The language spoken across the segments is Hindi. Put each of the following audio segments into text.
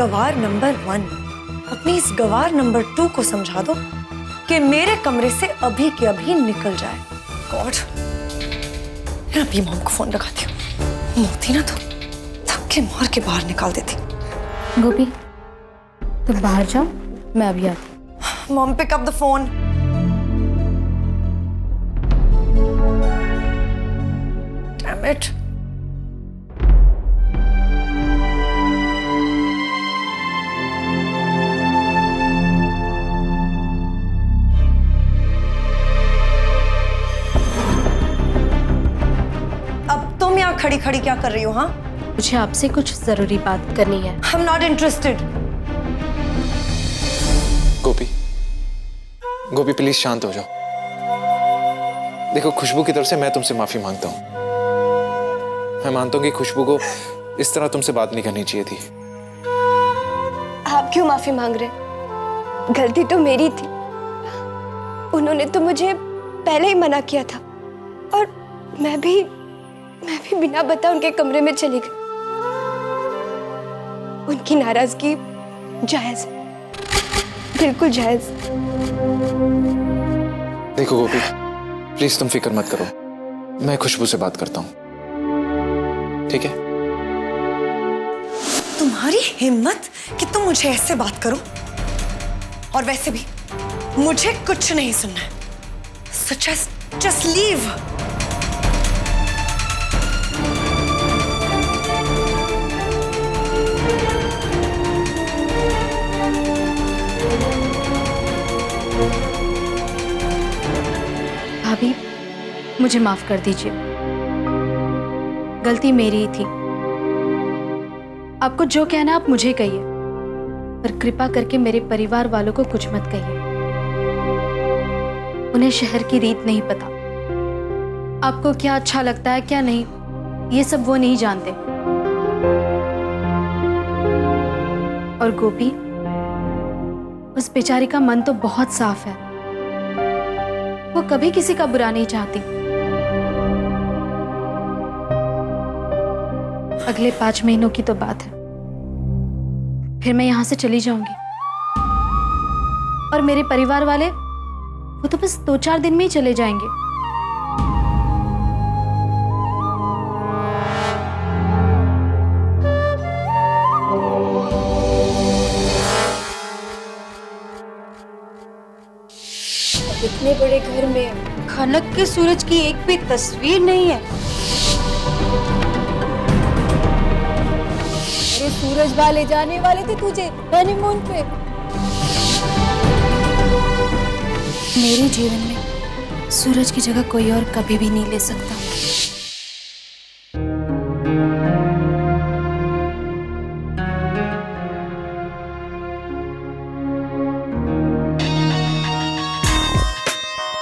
गवार नंबर 1 अपनी इस गवार नंबर 2 को समझा दो कि मेरे कमरे से अभी के अभी निकल जाए। गॉड, मैं अभी मॉम को फोन लगाती हूँ। मोती ना तो धक्के मार के बाहर निकाल देती। गोपी, तुम बाहर जाओ, मैं अभी आती। Mom, pick up the phone. Damn it. अब तुम यहाँ खड़ी खड़ी क्या कर रही हो? हाँ, मुझे आपसे कुछ जरूरी बात करनी है। I am not interested. Gopi, Gopi please शांत हो जाओ। देखो, खुशबू की तरफ से मैं तुमसे माफी मांगता हूँ। मैं मानता हूँ कि खुशबू को इस तरह तुमसे बात नहीं करनी चाहिए थी। आप क्यों माफी मांग रहे? गलती तो मेरी थी। उन्होंने तो मुझे पहले ही मना किया था और मैं भी बिना बता उनके कमरे में चली गई। उनकी नाराजगी जायज, बिल्कुल जायज। देखो गोपी, प्लीज तुम फिक्र मत करो, मैं खुशबू से बात करता हूँ, ठीक है? तुम्हारी हिम्मत कि तुम मुझे ऐसे बात करो, और वैसे भी मुझे कुछ नहीं सुनना है। So just leave. भाभी, मुझे माफ कर दीजिए, गलती मेरी ही थी। आपको जो कहना आप मुझे कहिए, पर कृपा करके मेरे परिवार वालों को कुछ मत कहिए। उन्हें शहर की रीत नहीं पता। आपको क्या अच्छा लगता है क्या नहीं, ये सब वो नहीं जानते। और गोपी, उस बेचारी का मन तो बहुत साफ है, वो कभी किसी का बुरा नहीं चाहती। अगले 5 महीनों की तो बात है, फिर मैं यहां से चली जाऊंगी। और मेरे परिवार वाले, वो तो बस 2-4 दिन में ही चले जाएंगे। इतने बड़े घर में खनक के सूरज की एक भी तस्वीर नहीं है। अरे सूरज वाले जाने वाले थे तुझे हनीमून पे। मेरे जीवन में सूरज की जगह कोई और कभी भी नहीं ले सकता।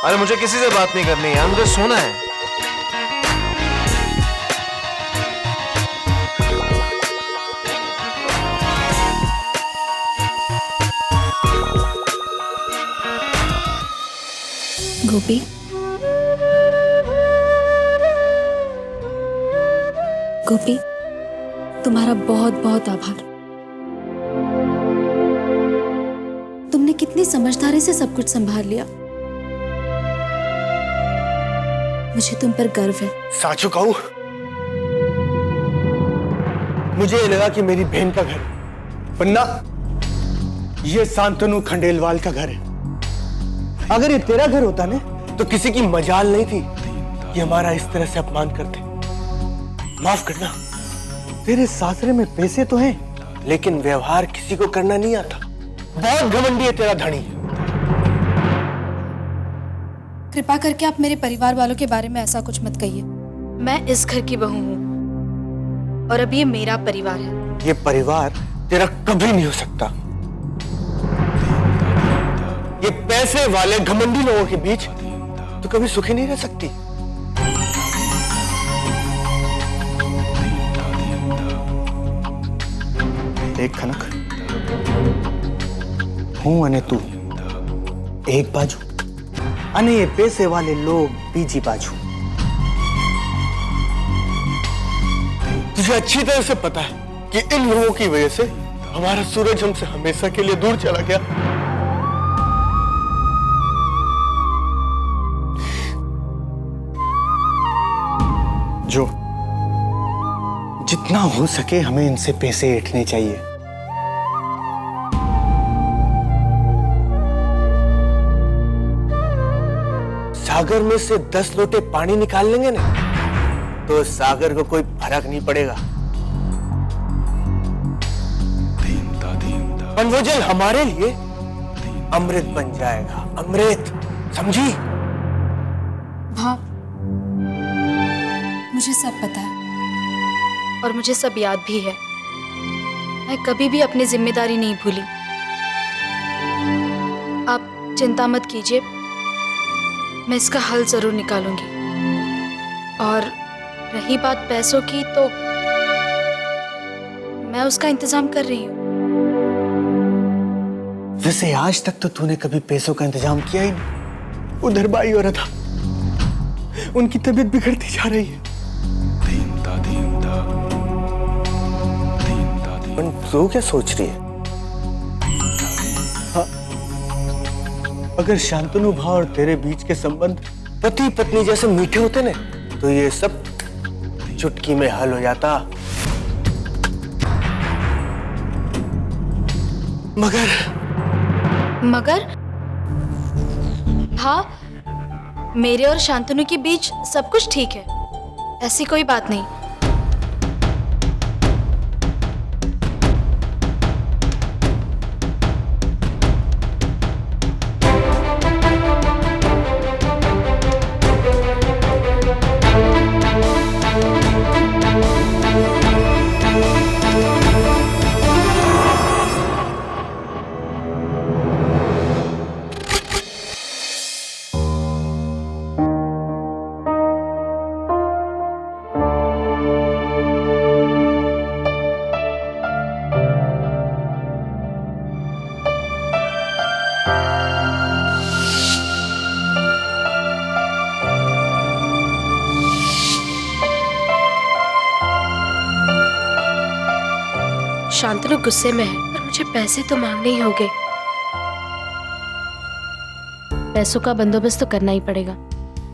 अरे मुझे किसी से बात नहीं करनी है, मुझे सोना है। गोपी, गोपी, तुम्हारा बहुत बहुत आभार। तुमने कितनी समझदारी से सब कुछ संभाल लिया। मुझे तुम पर गर्व है। साचू कहूं, मुझे ये लगा कि मेरी बहन का घर, वरना ये शांतनु खंडेलवाल का घर है। अगर ये तेरा घर होता ना, तो किसी की मजाल नहीं थी ये हमारा इस तरह से अपमान करते। माफ करना, तेरे सासरे में पैसे तो हैं, लेकिन व्यवहार किसी को करना नहीं आता। बहुत घमंडी है तेरा धनी। कृपा करके आप मेरे परिवार वालों के बारे में ऐसा कुछ मत कहिए। मैं इस घर की बहू हूँ और अब ये मेरा परिवार है। ये परिवार तेरा कभी नहीं हो सकता। ये पैसे वाले घमंडी लोगों के बीच तो कभी सुखी नहीं रह सकती। एक खनक हूं अने तू एक बाजू, अने ये पैसे वाले लोग बीजी बाजू। तुझे अच्छी तरह से पता है कि इन लोगों की वजह से हमारा सूरज हमसे हमेशा के लिए दूर चला गया। जो जितना हो सके हमें इनसे पैसे ऐंठने चाहिए। सागर में से 10 लोटे पानी निकाल लेंगे ना तो सागर को कोई फर्क नहीं पड़ेगा। और वो जल हमारे लिए अमृत बन जाएगा, अमृत, समझी? हाँ, मुझे सब पता है और मुझे सब याद भी है। मैं कभी भी अपनी जिम्मेदारी नहीं भूली। आप चिंता मत कीजिए, मैं इसका हल जरूर निकालूंगी। और रही बात पैसों की, तो मैं उसका इंतजाम कर रही हूँ। वैसे आज तक तो तूने कभी पैसों का इंतजाम किया ही नहीं। उधर बाई और था, उनकी तबीयत बिगड़ती जा रही है। तू क्या सोच रही है? हाँ, अगर शांतनु भाव और तेरे बीच के संबंध पति पत्नी जैसे मीठे होते ना तो ये सब चुटकी में हल हो जाता। मगर हाँ, मेरे और शांतनु के बीच सब कुछ ठीक है, ऐसी कोई बात नहीं। शांतनु गुस्से में है, पर मुझे पैसे तो मांगने ही होंगे। पैसों का बंदोबस्त तो करना ही पड़ेगा,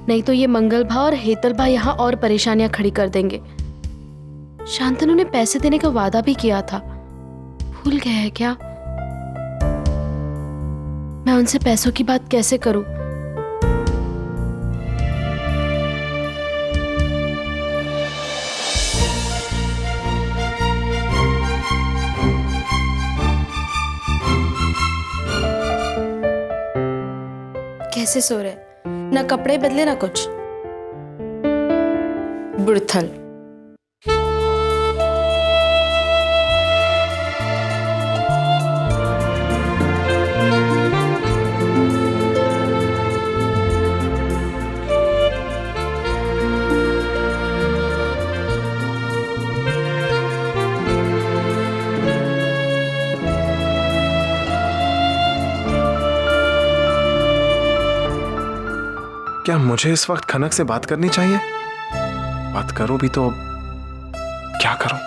नहीं तो ये मंगल भा और हेतल भा यहाँ और परेशानियां खड़ी कर देंगे। शांतनु ने पैसे देने का वादा भी किया था, भूल गए हैं क्या? मैं उनसे पैसों की बात कैसे करूं? कैसे सो रहे, ना कपड़े बदले ना कुछ। बुड़थल। क्या मुझे इस वक्त खनक से बात करनी चाहिए? बात करो भी तो क्या करूं?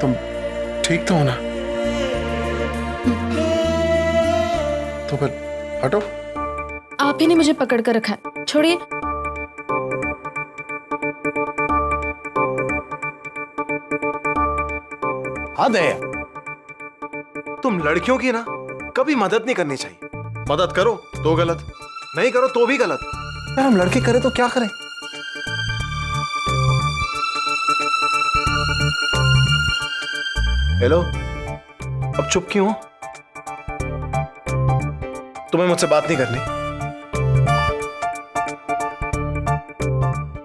तुम ठीक तो हो ना? तो फिर हटो। आप ही ने मुझे पकड़ कर रखा है, छोड़िए। हद है। तुम लड़कियों की ना कभी मदद नहीं करनी चाहिए। मदद करो तो गलत, नहीं करो तो भी गलत। यार हम लड़के करें तो क्या करें? हेलो, अब चुप क्यों हो? तुम्हें मुझसे बात नहीं करनी?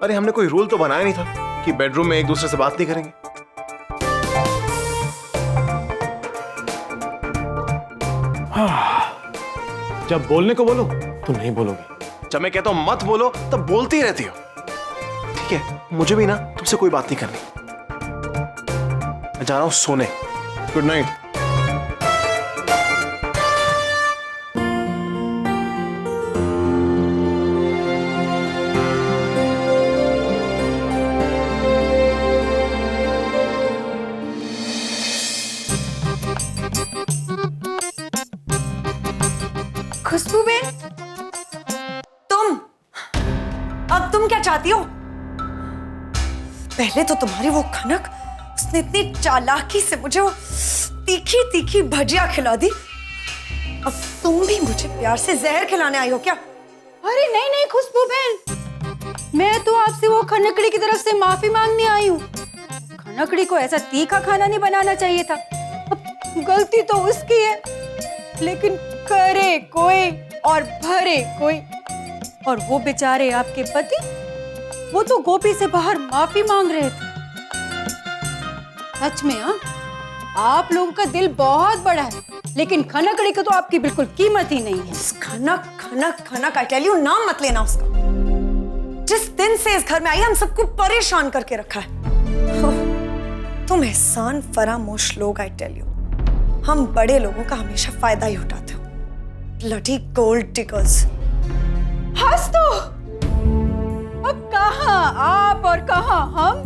अरे हमने कोई रूल तो बनाया नहीं था कि बेडरूम में एक दूसरे से बात नहीं करेंगे। जब बोलने को बोलो तुम नहीं बोलोगे। जब मैं कहता हूं मत बोलो तब बोलती ही रहती हो। ठीक है, मुझे भी ना तुमसे कोई बात नहीं करनी। मैं जा रहा हूं सोने। Good night. खुशबू बेन, अब तुम क्या चाहती हो? पहले तो तुम्हारी वो खनक, उसने इतनी चालाकी से मुझे वो तीखी तीखी भजिया खिला दी। अब तुम भी मुझे प्यार से जहर खिलाने आई हो क्या? अरे नहीं नहीं खुशबू बहन, मैं तो आपसे वो खनकड़ी की तरफ से माफी मांगने आई हूँ। खनकड़ी को ऐसा तीखा खाना नहीं बनाना चाहिए था। अब गलती तो उसकी है, लेकिन करे कोई और भरे कोई। और वो बेचारे आपके पति, वो तो गोपी से बाहर माफी मांग रहे थे। सच में हाँ, आप लोगों का दिल बहुत बड़ा है, लेकिन खनकड़ी को तो आपकी बिल्कुल कीमत ही नहीं है। खनक खनक खनक, आई टेल यू, नाम मत लेना उसका। जिस दिन से इस घर में आई हम सबको परेशान करके रखा है। तुम एहसान फरामोश लोग, आई टेल यू, हम बड़े लोगों का हमेशा फायदा ही उठाते हो। Bloody gold diggers. हंस तो, अब कहाँ आप और कहाँ हम?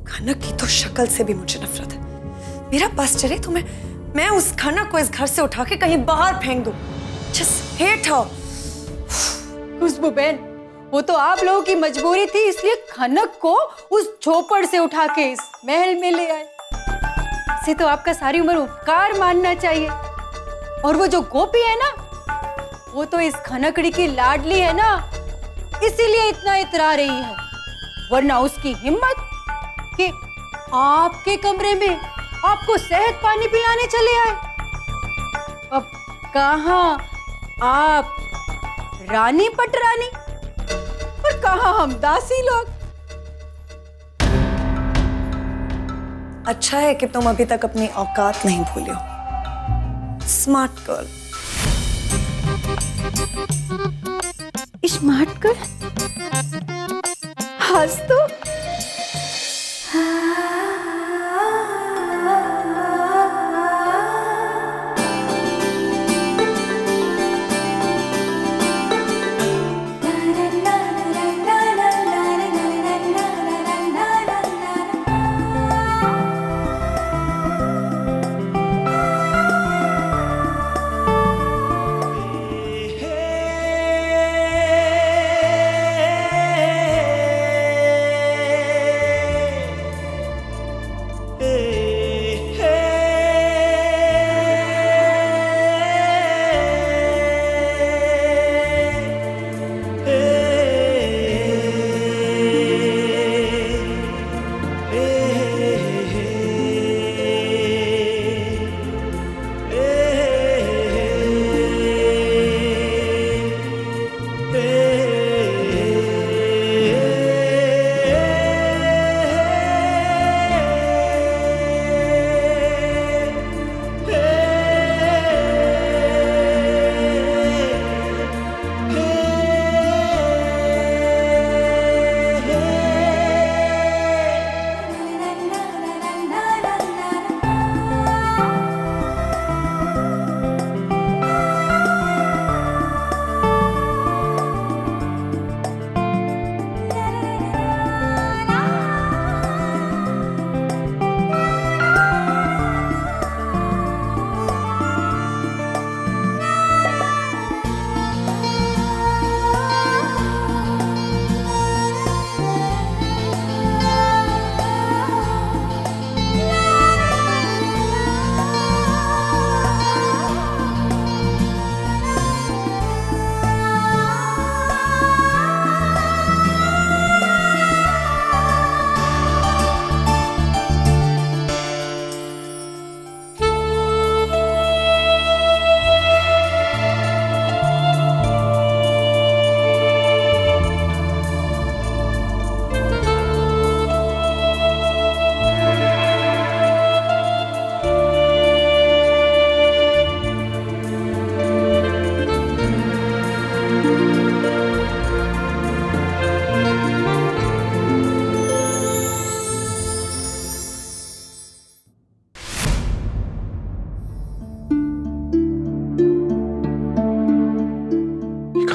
खनक की तो शक्ल से भी मुझे नफरत है। मेरा बस चले तो मैं उस खनक को इस घर से उठा के कहीं बाहर फेंक दूं। Just hate her। खुशबू बहन, वो तो आप लोगों की मजबूरी थी, इसलिए खनक को उस झोपड़ से उठा के इस महल में ले आए। इसे तो आपका सारी उम्र उपकार मानना चाहिए। और वो जो गोपी है ना, वो तो इस खनकड़ी की लाडली है ना, इसीलिए इतना इतरा रही है। वरना उसकी हिम्मत कि आपके कमरे में आपको सेहत पानी पिलाने चले आए। अब कहाँ आप रानी पटरानी और कहाँ हम दासी लोग। अच्छा है कि तुम अभी तक अपनी औकात नहीं भूले हो। Smart girl. स्मार्ट कर हंस तो।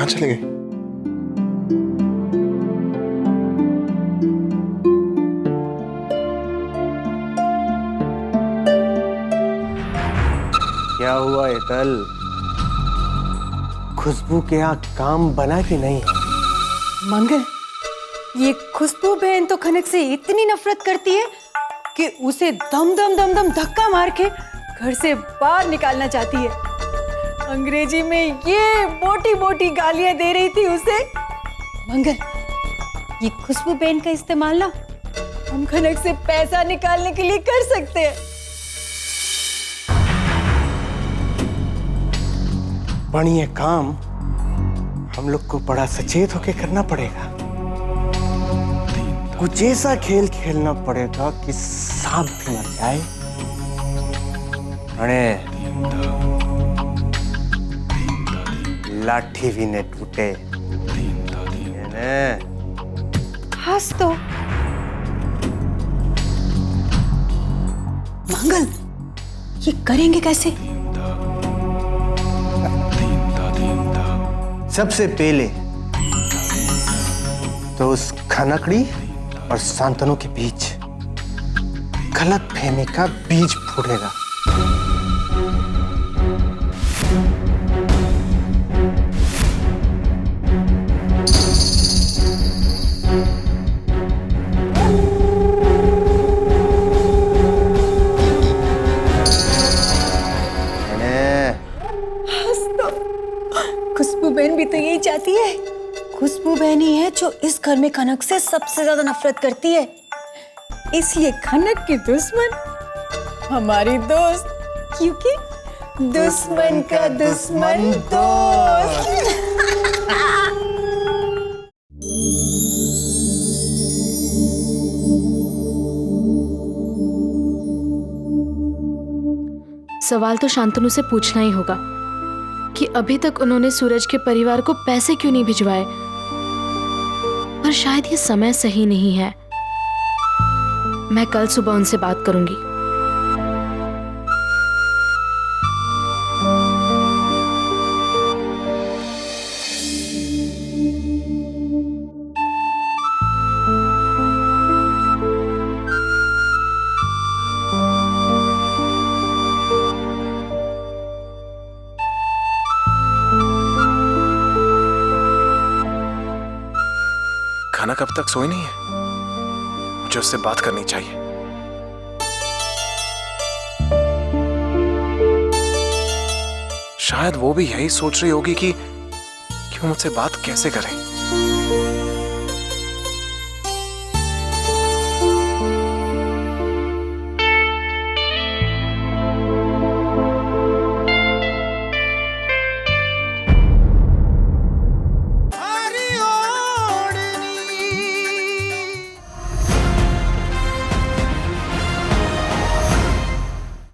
कहाँ चले गए? क्या हुआ हेतल? खुशबू के यहाँ काम बना कि नहीं? मंगल, ये खुशबू बहन तो खनक से इतनी नफरत करती है कि उसे दम दम दम दम धक्का मार के घर से बाहर निकालना चाहती है। अंग्रेजी में ये मोटी मोटी गालियां दे रही थी उसे। मंगल, ये खुशबू बहन का इस्तेमाल ना हम खनक से पैसा निकालने के लिए कर सकते हैं। पर ये काम हम लोग को बड़ा सचेत होके करना पड़ेगा। कुछ ऐसा खेल खेलना पड़ेगा कि सांप भी मर जाए, अरे लाठी भी न टूटे। हंस तो। मंगल, ये करेंगे कैसे? सबसे पहले तो उस खनकड़ी और शांतनु के बीच गलतफहमी का बीज फूटेगा। खुशबू बहन भी तो यही चाहती है। खुशबू बहन ही है जो इस घर में खनक से सबसे ज्यादा नफरत करती है, इसलिए खनक की दुश्मन हमारी दोस्त, क्योंकि दुश्मन का दुश्मन दोस्त। सवाल तो शांतनु से पूछना ही होगा कि अभी तक उन्होंने सूरज के परिवार को पैसे क्यों नहीं भिजवाए। पर शायद ये समय सही नहीं है। मैं कल सुबह उनसे बात करूंगी। खनक अब तक सोई नहीं है, मुझे उससे बात करनी चाहिए। शायद वो भी यही सोच रही होगी कि वो मुझसे बात कैसे करे।